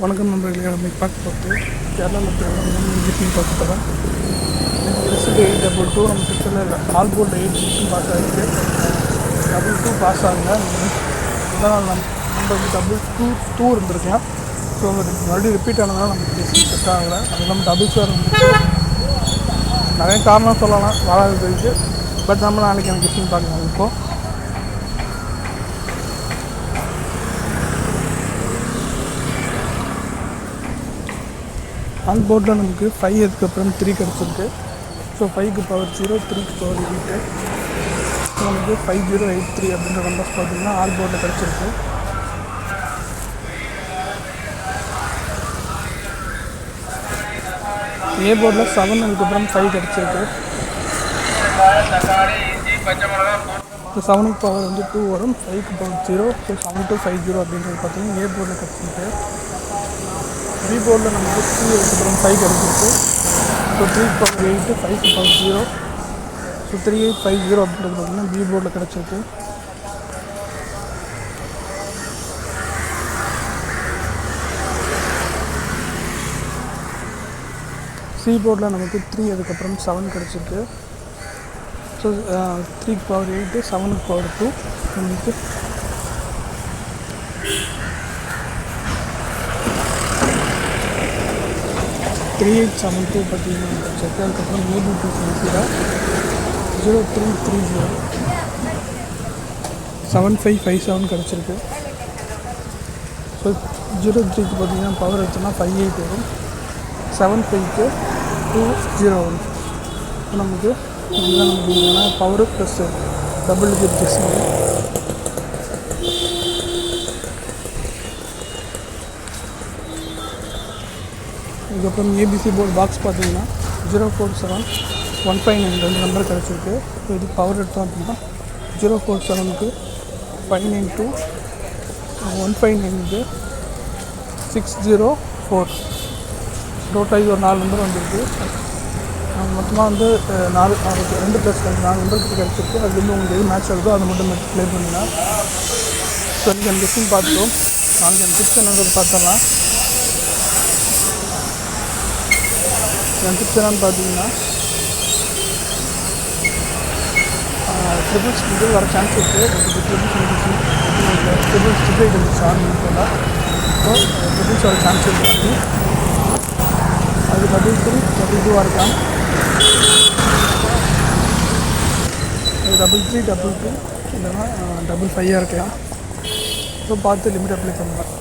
வணக்கம் நண்பர்களே, நம்ம பார்க்க போகிறது கேரளாவில் கிஃப்டிங் பார்க்க போகிறோம். ரிசல்ட் 822 நம்ம சிஸ்டரில் ஆல் போர்டில் 8 பாஸ் ஆகிருக்கு. 22 பாஸ் ஆகல. முதல் நாள் நம்ம 2 இருந்திருக்கலாம். ஸோ மறுபடியும் ரிப்பீட் ஆனதுனால நமக்கு டிஸ்டிங் செட் ஆகலை. அது நம்ம டபுள்ஸ் வேறு வந்துருக்கு. நிறைய காரணம் சொல்லலாம் வராதுக்கு. பட் நம்ம நாளைக்கு எனக்கு கிஃப்டிங் பார்க்கலாம். இப்போது ஆன் போர்டில் நமக்கு 5 அதுக்கப்புறம் 3 கிடச்சிருக்கு. ஸோ 5க்கு பவர் 0, 3க்கு பவர் 8. ஸோ நமக்கு 5083 அப்படின்ற நம்பர்ஸ் பார்த்திங்கன்னா ஆல் போர்டில் கிடச்சிருக்கு. ஏ போர்டில் 7 அதுக்கப்புறம் 5 கிடச்சிருக்கு. இப்போ 7க்கு பவர் 2 வரும், 5க்கு பவர் 0. ஸோ 7250 அப்படின்றது பார்த்திங்கன்னா ஏ போர்டில் கிடச்சிருக்கு. பி போர்டில் நமக்கு 3 அதுக்கப்புறம் 5 கிடச்சிருக்கு. ஸோ 3க்கு பவர் 8, 5க்கு பவர் 0. ஸோ 3850 அப்படின்றது பார்த்திங்கன்னா பி போர்டில் கிடச்சிருக்கு. சி போர்டில் நமக்கு 3 அதுக்கப்புறம் 7 கிடச்சிருக்கு. ஸோ 3க்கு பவர் 8, 7க்கு பவர் 2. நமக்கு 3872 பார்த்தீங்கன்னா கிடச்சிருக்கு. அதுக்கப்புறம் ஏபி2 ஃபென்சியில் 0330 7557 கிடச்சிருக்கு. ஸோ 03க்கு பார்த்தீங்கன்னா பவர் எடுத்தோம்னா 58 வரும், 75க்கு 20 வரும். நமக்கு இதுதான் நமக்கு பவர் ப்ளஸ் டபுள் டிஜிட் வரும். இதுக்கப்புறம் ஏபிசி போர்டு பாக்ஸ் பார்த்தீங்கன்னா 047159 2 நம்பர் கிடச்சிருக்கு. ஸோ இது பவர் எடுத்தோம் அப்படின்னா 047க்கு 592, 159க்கு 604. டோட்டலாக இது ஒரு 4 நம்பர் வந்துருக்கு. மொத்தமாக வந்து 2 + 4 நம்பருக்கு கிடச்சிருக்கு. அது வந்து உங்களுக்கு எது மேட்ச் ஆகுதோ அதை மட்டும் ப்ளே பண்ணிடலாம். ஸோ இன்றைக்கி அந்த கிஃப்டிங் பார்த்துட்டோம். நாளைக்கு அந்த டிப்ஸ் என்னன்றது பார்த்துடலாம். என் டிப்ஸ் என்னன்னு பார்த்தீங்கன்னா, ட்ரிபிள்ஸ் வந்து வர சான்ஸ் இருக்குது. ட்ரிபிள்ஸ் இருந்துச்சு ஆர்மி போல். ஸோ ட்ரிபிள்ஸ் வர சான்ஸ் இருக்குது. அது 33, 32 இருக்கலாம். அது 33, 22 இல்லைன்னா 55 இருக்கலாம். ஸோ பார்த்து லிமிட் அப்ளை பண்ணலாம்.